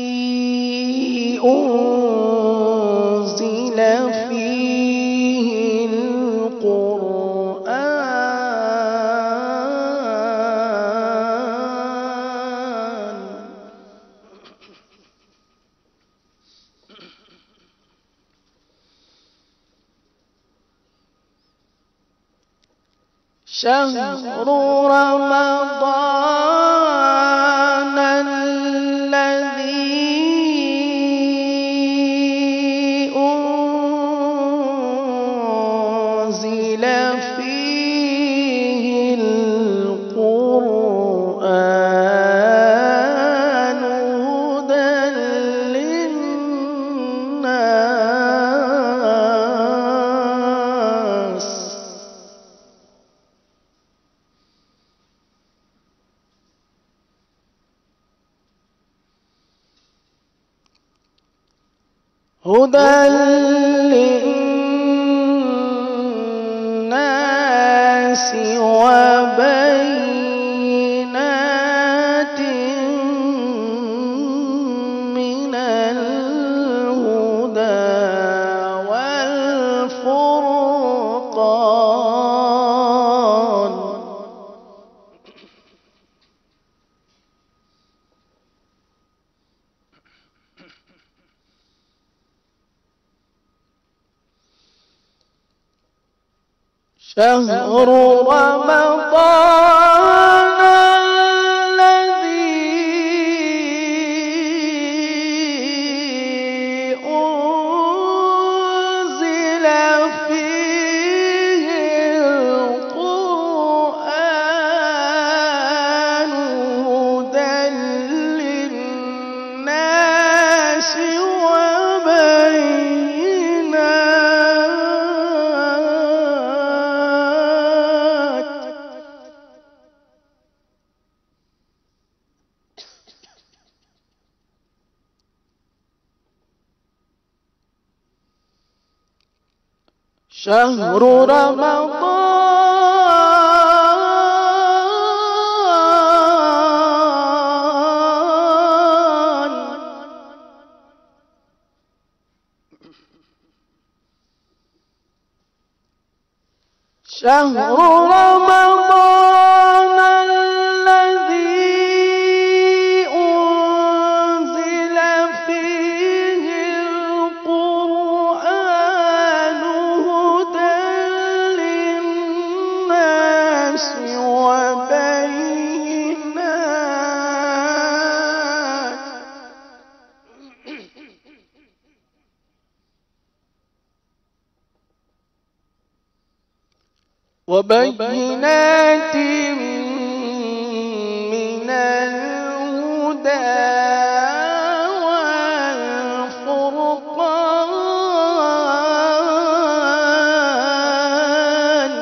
الذي أنزل فيه القرآن شهر رمضان الذي أنزل فيه القرآن هدى للناس هدى للناس وبينات من الهدى والفرقان شهر رمضان الذي أنزل فيه القرآن هدى للناس شهر رمضان شهر رمضان الذي أنزل فيه القرآن هدى للناس وبينات من الهدى والفرقان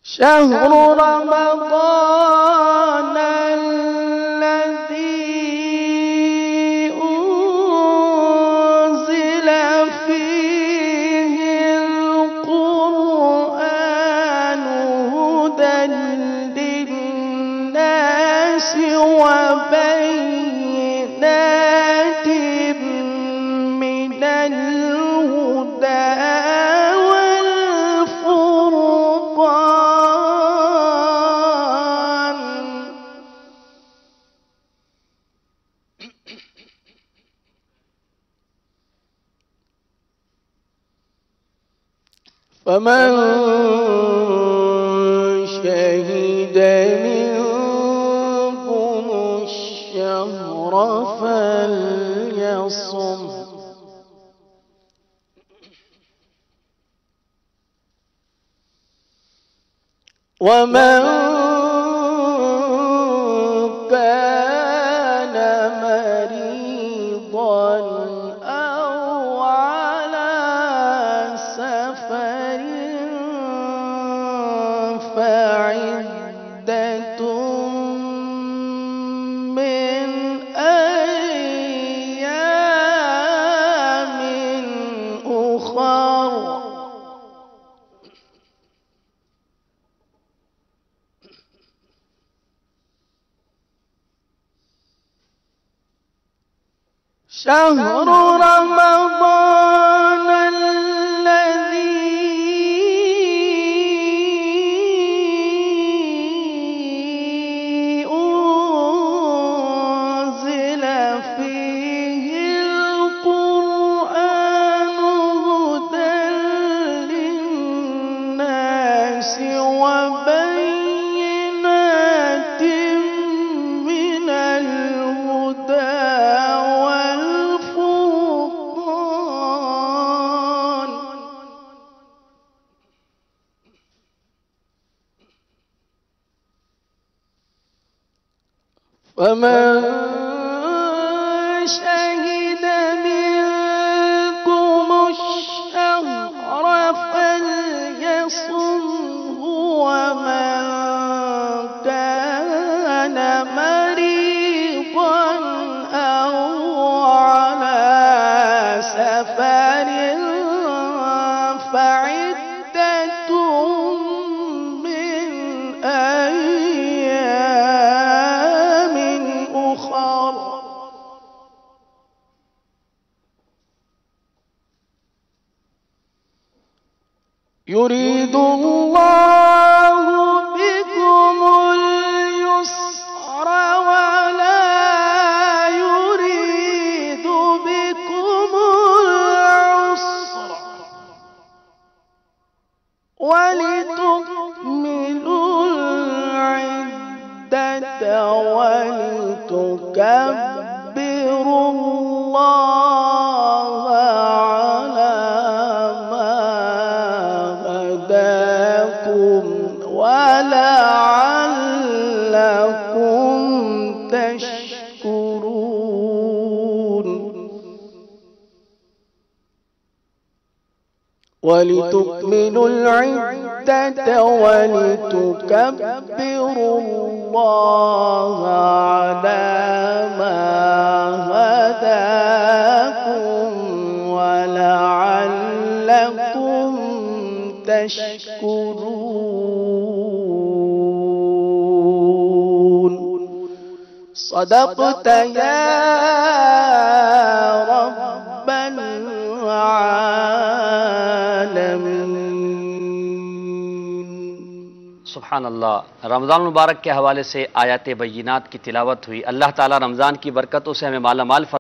شهر رمضان الذي أنزل فيه القرآن هدى للناس وبينات من الهدى فمن شهد منكم الشهر فليصم ومن كان مريضا أو على سفر فعدة من أيام شهر رمضان الذي أنزل فيه القرآن هدى للناس وبينات من الهدى والفرقان، فمن شهد منكم الشهر فليصمه، ومن كان مريضا أو على سفر فعدة من أيام أخر. يريد الله بكم اليسر ولا يريد بكم العسر، ولتكملوا العدة ولتكبروا الله على ما هداكم ولعلكم تشكرون. ولتكملوا العدة ولتكبروا الله على ما هداكم ولعلكم تشكرون. صدقت يا رب العالمين. सुभान अल्लाह। रमज़ान मुबारक के हवाले से आयत बय्यिनात की तिलावत हुई। अल्लाह ताला रमज़ान की बरकतों से हमें माला माल